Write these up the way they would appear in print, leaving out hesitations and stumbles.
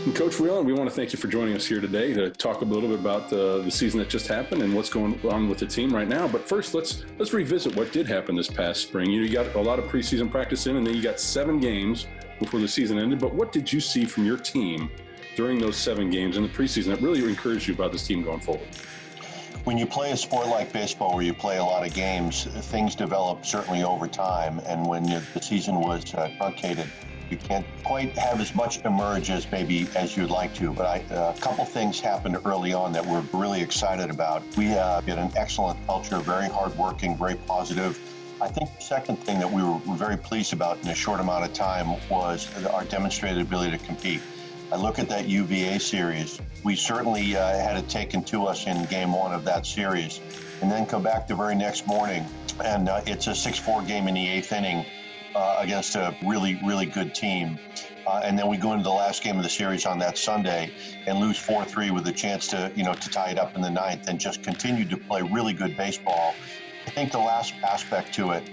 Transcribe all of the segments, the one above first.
And Coach Whelan, we want to thank you for joining us here today to talk a little bit about the season that just happened and what's going on with the team right now. But first, let's revisit what did happen this past spring. You got a lot of preseason practice in, and then you got 7 games before the season ended. But what did you see from your team during those 7 games in the preseason that really encouraged you about this team going forward? When you play a sport like baseball where you play a lot of games, things develop certainly over time. And when the season was truncated, you can't quite have as much emerge as maybe as you'd like to. But a couple things happened early on that we're really excited about. We had an excellent culture, very hardworking, very positive. I think the second thing that we were very pleased about in a short amount of time was our demonstrated ability to compete. I look at that UVA series. We certainly had it taken to us in game 1 of that series, and then come back the very next morning, and it's a 6-4 game in the 8th inning against a really, really good team. And then we go into the last game of the series on that Sunday and lose 4-3 with a chance to tie it up in the 9th and just continue to play really good baseball. I think the last aspect to it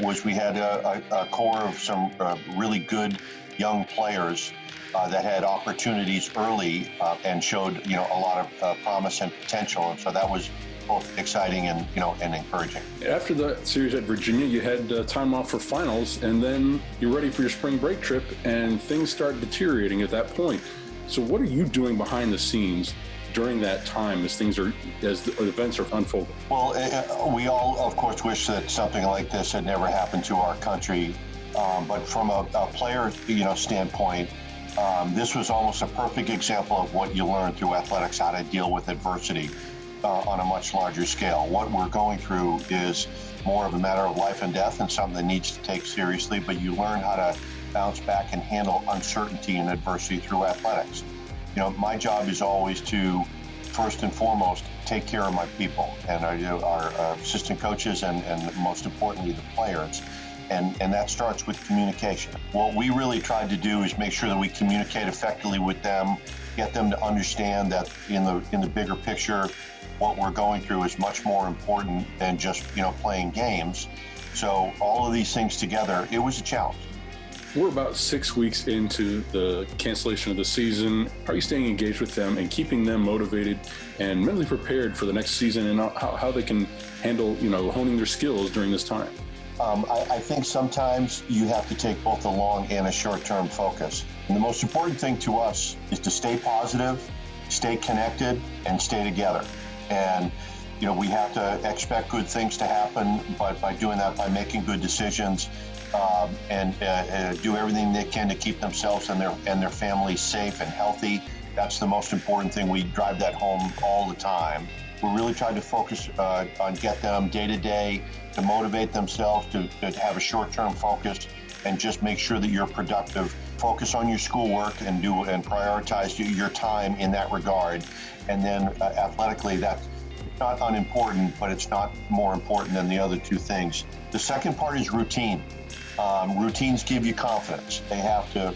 was we had a core of some really good young players that had opportunities early and showed a lot of promise and potential, and so that was both exciting and encouraging. After the series at Virginia, you had time off for finals, and then you're ready for your spring break trip, and things start deteriorating at that point. So what are you doing behind the scenes during that time as the events are unfolding? Well, we all, of course, wish that something like this had never happened to our country, but from a player standpoint, this was almost a perfect example of what you learn through athletics, how to deal with adversity on a much larger scale. What we're going through is more of a matter of life and death and something that needs to take seriously, but you learn how to bounce back and handle uncertainty and adversity through athletics. My job is always to, first and foremost, take care of my people and our assistant coaches and most importantly, the players. And that starts with communication. What we really tried to do is make sure that we communicate effectively with them, get them to understand that in the bigger picture, what we're going through is much more important than just playing games. So all of these things together, it was a challenge. We're about 6 weeks into the cancellation of the season. How are you staying engaged with them and keeping them motivated and mentally prepared for the next season and how they can handle honing their skills during this time? I think sometimes you have to take both a long and a short-term focus. And the most important thing to us is to stay positive, stay connected, and stay together. And, we have to expect good things to happen, but by doing that, by making good decisions and do everything they can to keep themselves and their families safe and healthy, that's the most important thing. We drive that home all the time. We're really trying to focus on get them day to day to motivate themselves, to have a short-term focus, and just make sure that you're productive. Focus on your schoolwork and prioritize your time in that regard. And then athletically, that's not unimportant, but it's not more important than the other two things. The second part is routine. Routines give you confidence. They have to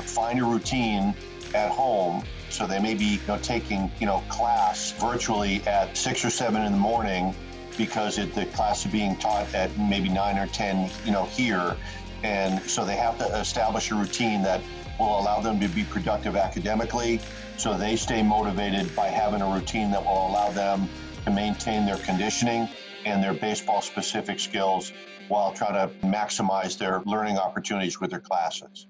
find a routine at home. So they may be taking class virtually at 6 or 7 in the morning because the class is being taught at maybe 9 or 10 here, and so they have to establish a routine that will allow them to be productive academically, so they stay motivated by having a routine that will allow them to maintain their conditioning and their baseball specific skills while trying to maximize their learning opportunities with their classes.